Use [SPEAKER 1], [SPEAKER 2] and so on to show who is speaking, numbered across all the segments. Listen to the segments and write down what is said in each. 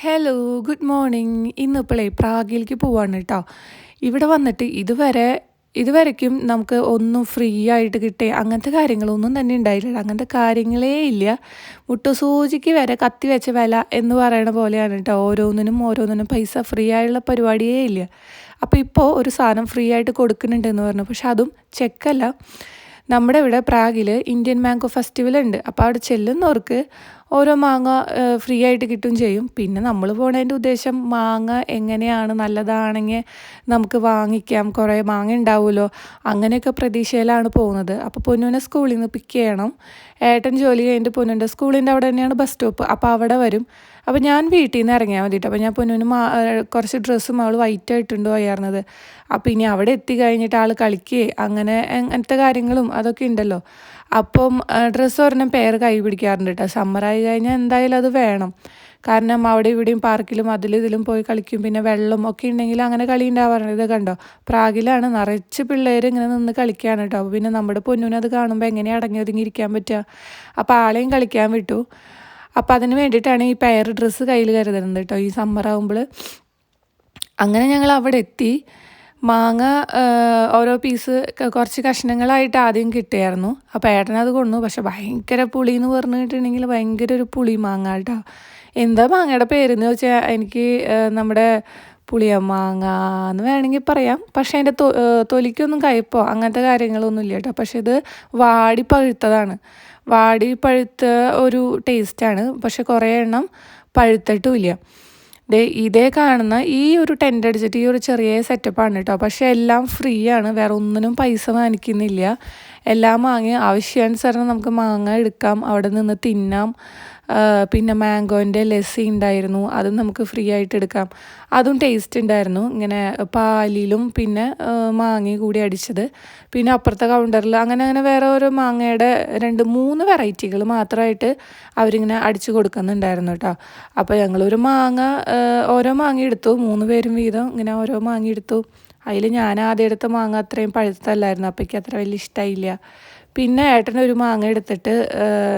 [SPEAKER 1] Hello, good morning. ഇന്നിപ്പോളേ പ്രാഗിലേക്ക് പോവാണ് കേട്ടോ. ഇവിടെ വന്നിട്ട് ഇതുവരയ്ക്കും നമുക്ക് ഒന്നും ഫ്രീ ആയിട്ട് കിട്ടുക അങ്ങനത്തെ കാര്യങ്ങളൊന്നും തന്നെ ഉണ്ടായില്ല. അങ്ങനത്തെ കാര്യങ്ങളേ ഇല്ല. മുട്ടുസൂചിക്ക് വരെ കത്തി വെച്ച വില എന്ന് പറയണ പോലെയാണ് കേട്ടോ. ഓരോന്നിനും പൈസ ഫ്രീ ആയുള്ള പരിപാടിയേ ഇല്ല. അപ്പോൾ ഇപ്പോൾ ഒരു സാധനം ഫ്രീ ആയിട്ട് കൊടുക്കുന്നുണ്ടെന്ന് പറഞ്ഞു. പക്ഷെ അതും ചെക്കല്ല. നമ്മുടെ ഇവിടെ പ്രാഗിൽ ഇന്ത്യൻ മാംഗോ ഫെസ്റ്റിവൽ ഉണ്ട്. അപ്പോൾ അവിടെ ചെല്ലുന്നവർക്ക് ഓരോ മാങ്ങ ഫ്രീ ആയിട്ട് കിട്ടുകയും ചെയ്യും. പിന്നെ നമ്മൾ പോണതിൻ്റെ ഉദ്ദേശം മാങ്ങ എങ്ങനെയാണ് നല്ലതാണെങ്കിൽ നമുക്ക് വാങ്ങിക്കാം, കുറേ മാങ്ങ ഉണ്ടാവുമല്ലോ, അങ്ങനെയൊക്കെ പ്രതീക്ഷയിലാണ് പോകുന്നത്. അപ്പോൾ പൊന്നൂനെ സ്കൂളിൽ നിന്ന് പിക്ക് ചെയ്യണം. ഏട്ടൻ ജോലി കഴിഞ്ഞിട്ട് പൊന്നൂൻ്റെ സ്കൂളിൻ്റെ അവിടെ തന്നെയാണ് ബസ് സ്റ്റോപ്പ്. അപ്പോൾ അവിടെ വരും. അപ്പോൾ ഞാൻ വീട്ടിൽ നിന്ന് ഇറങ്ങിയാൽ മതിയിട്ട്. അപ്പോൾ ഞാൻ പൊന്നൂന് കുറച്ച് ഡ്രസ്സും അവൾ വൈറ്റ് ആയിട്ടുണ്ട് പോയായിരുന്നത്. അപ്പോൾ ഇനി അവിടെ എത്തി കഴിഞ്ഞിട്ട് ആൾ കളിക്കുകയെ അങ്ങനത്തെ കാര്യങ്ങളും അതൊക്കെ ഉണ്ടല്ലോ. അപ്പം ഡ്രസ്സ് ഒരെണ്ണം പേര് കൈ പിടിക്കാറുണ്ട് കേട്ടോ. സമ്മറായി കഴിഞ്ഞാൽ എന്തായാലും അത് വേണം. കാരണം അവിടെ ഇവിടെയും പാർക്കിലും ഇതിലും പോയി കളിക്കും. പിന്നെ വെള്ളം ഒക്കെ ഉണ്ടെങ്കിൽ അങ്ങനെ കളി ഉണ്ടാവാറുണ്ട്. ഇത് കണ്ടോ, പ്രാഗിലാണ് നിറച്ച് പിള്ളേർ ഇങ്ങനെ നിന്ന് കളിക്കുകയാണ് കേട്ടോ. അപ്പോൾ പിന്നെ നമ്മുടെ പൊന്നൂനത് കാണുമ്പോൾ എങ്ങനെ അടങ്ങി ഒതുങ്ങി ഇരിക്കാൻ പറ്റുക. അപ്പോൾ ആളെയും കളിക്കാൻ വിട്ടു. അപ്പോൾ അതിന് വേണ്ടിയിട്ടാണ് ഈ ഡ്രസ്സ് കയ്യിൽ കരുതുന്നത് കേട്ടോ, ഈ സമ്മറാകുമ്പോൾ. അങ്ങനെ ഞങ്ങൾ അവിടെ എത്തി. മാങ്ങ ഓരോ പീസ് കുറച്ച് കഷ്ണങ്ങളായിട്ട് ആദ്യം കിട്ടിയായിരുന്നു. അപ്പോൾ ഏട്ടനത് കൊണ്ടു. പക്ഷെ ഭയങ്കര പുളി എന്ന് പറഞ്ഞിട്ടുണ്ടെങ്കിൽ ഭയങ്കര ഒരു പുളി മാങ്ങ കേട്ടോ. എന്താ മാങ്ങയുടെ പേരെന്ന് ചോദിച്ചാൽ എനിക്ക് നമ്മുടെ പുളിയ മാങ്ങ എന്ന് വേണമെങ്കിൽ പറയാം. പക്ഷേ അതിൻ്റെ തൊലിക്കൊന്നും കയ്പോ അങ്ങനത്തെ കാര്യങ്ങളൊന്നും ഇല്ല കേട്ടോ. പക്ഷെ ഇത് വാടി പഴുത്തതാണ്. വാടി പഴുത്ത ഒരു ടേസ്റ്റാണ്. പക്ഷെ കുറേ എണ്ണം പഴുത്തിട്ടുമില്ല. ഇതേ കാണുന്ന ഈ ഒരു ടെൻ്റ് അടിച്ചിട്ട് ഈ ഒരു ചെറിയ സെറ്റപ്പാണ് കേട്ടോ. പക്ഷെ എല്ലാം ഫ്രീ ആണ്, വേറെ ഒന്നിനും പൈസ വാങ്ങിക്കുന്നില്ല. എല്ലാ മാങ്ങ ആവശ്യാനുസരണം നമുക്ക് മാങ്ങ എടുക്കാം, അവിടെ നിന്ന് തിന്നാം. പിന്നെ മാംഗോൻ്റെ ലസ്സി ഉണ്ടായിരുന്നു, അതും നമുക്ക് ഫ്രീ ആയിട്ട് എടുക്കാം. അതും ടേസ്റ്റ് ഉണ്ടായിരുന്നു. ഇങ്ങനെ പാലിലും പിന്നെ മാങ്ങയും കൂടി അടിച്ചത്. പിന്നെ അപ്പുറത്തെ കൗണ്ടറിൽ അങ്ങനെ വേറെ ഓരോ മാങ്ങയുടെ 2-3 വെറൈറ്റികൾ മാത്രമായിട്ട് അവരിങ്ങനെ അടിച്ചു കൊടുക്കുന്നുണ്ടായിരുന്നു കേട്ടോ. അപ്പോൾ ഞങ്ങളൊരു ഓരോ മാങ്ങ എടുത്തു. 3 പേരും വീതം ഇങ്ങനെ ഓരോ മാങ്ങ എടുത്തു. അതിൽ ഞാൻ ആദ്യം എടുത്ത മാങ്ങ അത്രയും പഴുത്തല്ലായിരുന്നു. അപ്പോൾ എനിക്ക് അത്ര വലിയ ഇഷ്ടമായില്ല. പിന്നെ ഏട്ടനൊരു മാങ്ങ എടുത്തിട്ട്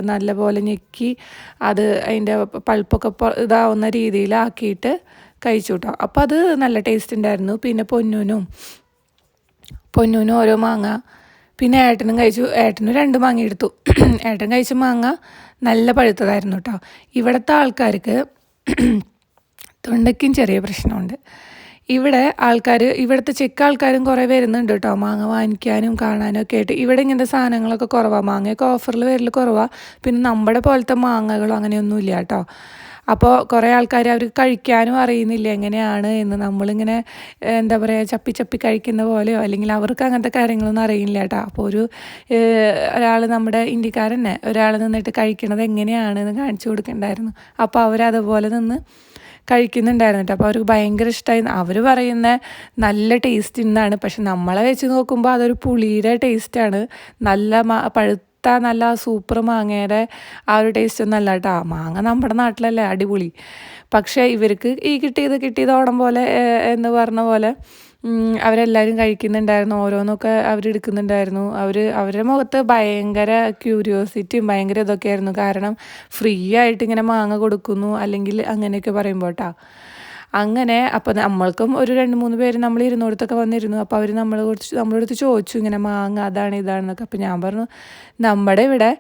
[SPEAKER 1] നല്ലപോലെ ഞെക്കി അത് അതിൻ്റെ പൾപ്പൊക്കെ ഇതാവുന്ന രീതിയിലാക്കിയിട്ട് കഴിച്ചു കേട്ടോ. അപ്പോൾ അത് നല്ല ടേസ്റ്റ് ഉണ്ടായിരുന്നു. പിന്നെ പൊന്നൂനും ഓരോ മാങ്ങ, പിന്നെ ഏട്ടനും കഴിച്ചു. ഏട്ടനും 2 മാങ്ങ എടുത്തു. ഏട്ടൻ കഴിച്ച മാങ്ങ നല്ല പഴുത്തതായിരുന്നു കേട്ടോ. ഇവിടുത്തെ ആൾക്കാർക്ക് തൊണ്ടയ്ക്കും ചെറിയ പ്രശ്നമുണ്ട്. ഇവിടുത്തെ ചെക്ക് ആൾക്കാരും കുറേ വരുന്നുണ്ട് കേട്ടോ, മാങ്ങ വാങ്ങിക്കാനും കാണാനും ഒക്കെ ആയിട്ട്. ഇവിടെ ഇങ്ങനത്തെ സാധനങ്ങളൊക്കെ കുറവാണ്. മാങ്ങയൊക്കെ ഓഫറിൽ വരൽ കുറവാണ്. പിന്നെ നമ്മുടെ പോലത്തെ മാങ്ങകളോ അങ്ങനെയൊന്നുമില്ല കേട്ടോ. അപ്പോൾ കുറേ ആൾക്കാർ അവർ കഴിക്കാനും അറിയുന്നില്ല എങ്ങനെയാണ് എന്ന്. നമ്മളിങ്ങനെ എന്താ പറയുക, ചപ്പി കഴിക്കുന്ന പോലെയോ അല്ലെങ്കിൽ അവർക്ക് അങ്ങനത്തെ കാര്യങ്ങളൊന്നും അറിയില്ല കേട്ടോ. അപ്പോൾ ഒരാൾ നമ്മുടെ ഇന്ത്യക്കാരൻ ഒരാൾ നിന്നിട്ട് കഴിക്കണത് എങ്ങനെയാണെന്ന് കാണിച്ചു കൊടുക്കണ്ടായിരുന്നു. അപ്പോൾ അവരതുപോലെ നിന്ന് കഴിക്കുന്നുണ്ടായിരുന്നു കേട്ടോ. അപ്പോൾ അവർക്ക് ഭയങ്കര ഇഷ്ടമായി. അവർ പറയുന്ന നല്ല ടേസ്റ്റ് എന്നാണ്. പക്ഷെ നമ്മളെ വെച്ച് നോക്കുമ്പോൾ അതൊരു പുളിയുടെ ടേസ്റ്റാണ്. നല്ല സൂപ്പർ മാങ്ങയുടെ ആ ഒരു ടേസ്റ്റ് ഒന്നും അല്ല കേട്ടോ. മാങ്ങ നമ്മുടെ നാട്ടിലല്ലേ അടിപൊളി. പക്ഷേ ഇവർക്ക് ഈ കിട്ടിയത് ഓണം പോലെ എന്ന് പറഞ്ഞ പോലെ അവരെല്ലാവരും കഴിക്കുന്നുണ്ടായിരുന്നു. ഓരോന്നൊക്കെ അവരെടുക്കുന്നുണ്ടായിരുന്നു. അവരുടെ മുഖത്ത് ഭയങ്കര ക്യൂരിയോസിറ്റിയും ഭയങ്കര ഇതൊക്കെയായിരുന്നു. കാരണം ഫ്രീ ആയിട്ട് ഇങ്ങനെ മാങ്ങ കൊടുക്കുന്നു അല്ലെങ്കിൽ അങ്ങനെയൊക്കെ പറയുമ്പോൾ കേട്ടോ. അങ്ങനെ അപ്പോൾ നമ്മൾക്കും ഒരു 2-3 പേര് നമ്മൾ ഇരുന്നോടത്തൊക്കെ വന്നിരുന്നു. അപ്പോൾ അവർ നമ്മളടുത്ത് ചോദിച്ചു ഇങ്ങനെ മാങ്ങ അതാണ് ഇതാണെന്നൊക്കെ. അപ്പോൾ ഞാൻ പറഞ്ഞു, നമ്മുടെ ഇവിടെ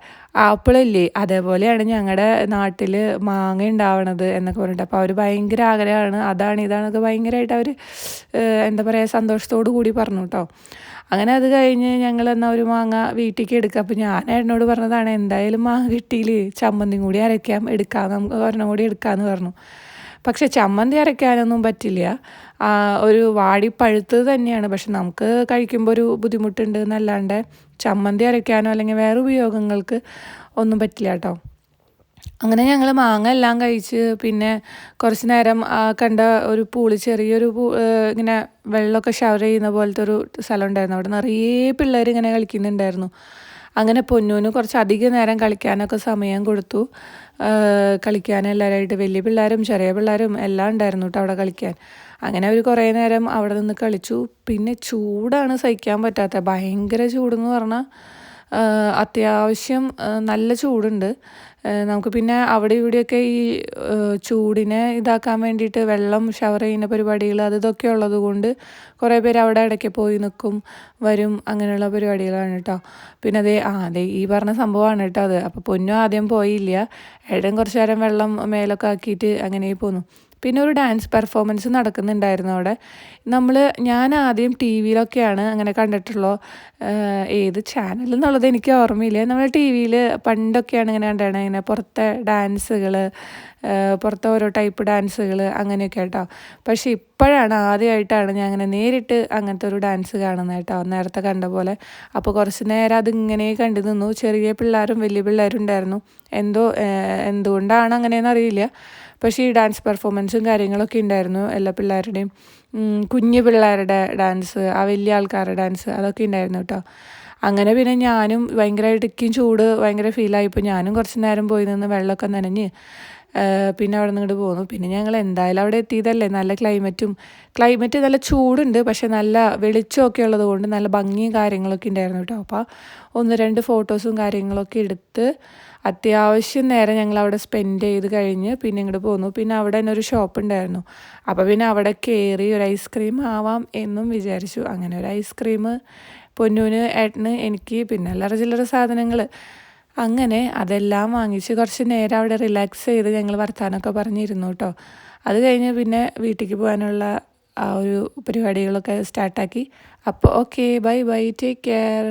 [SPEAKER 1] ആപ്പിളില്ലേ അതേപോലെയാണ് ഞങ്ങളുടെ നാട്ടിൽ മാങ്ങ ഉണ്ടാവണത് എന്നൊക്കെ പറഞ്ഞിട്ട്. അപ്പോൾ അവർ ഭയങ്കര ആഗ്രഹമാണ്, അതാണ് ഇതാണൊക്കെ ഭയങ്കരമായിട്ട് അവർ എന്താ പറയുക സന്തോഷത്തോടു കൂടി പറഞ്ഞു കേട്ടോ. അങ്ങനെ അത് കഴിഞ്ഞ് ഞങ്ങൾ എന്നാൽ ഒരു മാങ്ങ വീട്ടിലേക്ക് എടുക്കുക. അപ്പോൾ ഞാൻ ഏട്ടനോട് പറഞ്ഞതാണ്, എന്തായാലും മാങ്ങ കിട്ടിയില്ലേ ചമ്മന്തിയും കൂടി എടുക്കാം നമുക്ക് ഒരെണ്ണം കൂടി എടുക്കാമെന്ന് പറഞ്ഞു. പക്ഷെ ചമ്മന്തി അരയ്ക്കാനൊന്നും പറ്റില്ല, ഒരു വാടി പഴുത്തത് തന്നെയാണ്. പക്ഷെ നമുക്ക് കഴിക്കുമ്പോൾ ഒരു ബുദ്ധിമുട്ടുണ്ട് എന്നല്ലാണ്ട് ചമ്മന്തി അരയ്ക്കാനോ അല്ലെങ്കിൽ വേറെ ഉപയോഗങ്ങൾക്ക് ഒന്നും പറ്റില്ല കേട്ടോ. അങ്ങനെ ഞങ്ങൾ മാങ്ങ എല്ലാം കഴിച്ച് പിന്നെ കുറച്ച് നേരം കണ്ട ഒരു ചെറിയൊരു ഇങ്ങനെ വെള്ളമൊക്കെ ഷവർ ചെയ്യുന്ന പോലത്തെ ഒരു സ്ഥലം ഉണ്ടായിരുന്നു. അവിടെ നിറയെ പിള്ളേർ ഇങ്ങനെ കളിക്കുന്നുണ്ടായിരുന്നു. അങ്ങനെ പൊന്നൂന് കുറച്ച് അധികം നേരം കളിക്കാനൊക്കെ സമയം കൊടുത്തു. കളിക്കാൻ എല്ലാവരായിട്ട് വലിയ പിള്ളേരും ചെറിയ പിള്ളേരും എല്ലാം ഉണ്ടായിരുന്നു കേട്ടോ അവിടെ കളിക്കാൻ. അങ്ങനെ അവർ കുറേ നേരം അവിടെ നിന്ന് കളിച്ചു. പിന്നെ ചൂടാണ് സഹിക്കാൻ പറ്റാത്തത്, ഭയങ്കര ചൂടെന്ന് പറഞ്ഞാൽ അത്യാവശ്യം നല്ല ചൂടുണ്ട്. നമുക്ക് പിന്നെ അവിടെ ഇവിടെയൊക്കെ ഈ ചൂടിനെ ഇതാക്കാൻ വേണ്ടിയിട്ട് വെള്ളം ഷവർ ചെയ്യുന്ന പരിപാടികൾ അത് ഇതൊക്കെ ഉള്ളത് കൊണ്ട് കുറേ പേര് അവിടെ ഇടയ്ക്ക് പോയി നിൽക്കും, വരും, അങ്ങനെയുള്ള പരിപാടികളാണ് കേട്ടോ. പിന്നെ അതെ ഈ പറഞ്ഞ സംഭവമാണ് കേട്ടോ അത്. അപ്പോൾ പൊന്നും ആദ്യം പോയില്ല, ഏട്ടൻ കുറച്ച് നേരം വെള്ളം മേലൊക്കെ ആക്കിയിട്ട് അങ്ങനെ പോന്നു. പിന്നെ ഒരു ഡാൻസ് പെർഫോമൻസ് നടക്കുന്നുണ്ടായിരുന്നു അവിടെ. ഞാൻ ആദ്യം ടി വിയിലൊക്കെയാണ് അങ്ങനെ കണ്ടിട്ടുള്ളൂ. ഏത് ചാനൽ എന്നുള്ളത് എനിക്ക് ഓർമ്മയില്ല. നമ്മൾ ടി വിയിൽ പണ്ടൊക്കെയാണ് ഇങ്ങനെ കണ്ടാണ്, ഇങ്ങനെ പുറത്തെ ഡാൻസുകൾ, പുറത്തെ ഓരോ ടൈപ്പ് ഡാൻസുകൾ അങ്ങനെയൊക്കെ കേട്ടോ. പക്ഷേ ഇപ്പോഴാണ് ആദ്യമായിട്ടാണ് ഞാൻ അങ്ങനെ നേരിട്ട് അങ്ങനത്തെ ഒരു ഡാൻസ് കാണുന്നത് കേട്ടോ, നേരത്തെ കണ്ട പോലെ. അപ്പോൾ കുറച്ച് നേരം അതിങ്ങനെ കണ്ടു നിന്നു. ചെറിയ പിള്ളേരും വലിയ പിള്ളേരും ഉണ്ടായിരുന്നു. എന്തുകൊണ്ടാണ് അങ്ങനെയെന്ന് അറിയില്ല. പക്ഷേ ഈ ഡാൻസ് പെർഫോമൻസും കാര്യങ്ങളൊക്കെ ഉണ്ടായിരുന്നു എല്ലാ പിള്ളേരുടെയും. കുഞ്ഞു പിള്ളേരുടെ ഡാൻസ്, വലിയ ആൾക്കാരുടെ ഡാൻസ് അതൊക്കെ ഉണ്ടായിരുന്നു കേട്ടോ. അങ്ങനെ പിന്നെ ഞാനും ഭയങ്കരമായിട്ട് ചൂട് ഭയങ്കര ഫീലായിപ്പോൾ ഞാനും കുറച്ച് നേരം പോയി നിന്ന് വെള്ളമൊക്കെ നനഞ്ഞ് പിന്നെ അവിടെ നിന്ന് ഇങ്ങോട്ട് പോന്നു. പിന്നെ ഞങ്ങൾ എന്തായാലും അവിടെ എത്തിയതല്ലേ, നല്ല ക്ലൈമറ്റ് നല്ല ചൂടുണ്ട്, പക്ഷെ നല്ല വെളിച്ചമൊക്കെ ഉള്ളത് കൊണ്ട് നല്ല ഭംഗിയും കാര്യങ്ങളൊക്കെ ഉണ്ടായിരുന്നു കേട്ടോ. അപ്പോൾ 1-2 ഫോട്ടോസും കാര്യങ്ങളൊക്കെ എടുത്ത് അത്യാവശ്യം നേരം ഞങ്ങൾ അവിടെ സ്പെൻഡ് ചെയ്ത് കഴിഞ്ഞ് പിന്നെ ഇങ്ങോട്ട് പോന്നു. പിന്നെ അവിടെ തന്നെ ഒരു ഷോപ്പ് ഉണ്ടായിരുന്നു. അപ്പോൾ പിന്നെ അവിടെ കയറി ഒരു ഐസ്ക്രീം ആവാം എന്നും വിചാരിച്ചു. അങ്ങനെ ഒരു ഐസ്ക്രീം പൊന്നൂന്, ഏട്ടന്, എനിക്ക്, പിന്നെ അല്ലറ ചില്ലറ സാധനങ്ങൾ അങ്ങനെ അതെല്ലാം വാങ്ങിച്ച് കുറച്ച് നേരം അവിടെ റിലാക്സ് ചെയ്ത് ഞങ്ങൾ വർത്താനമൊക്കെ പറഞ്ഞിരുന്നു കേട്ടോ. അത് കഴിഞ്ഞ് പിന്നെ വീട്ടിലേക്ക് പോകാനുള്ള ആ ഒരു പരിപാടികളൊക്കെ സ്റ്റാർട്ടാക്കി. അപ്പോൾ okay, bye bye, take care.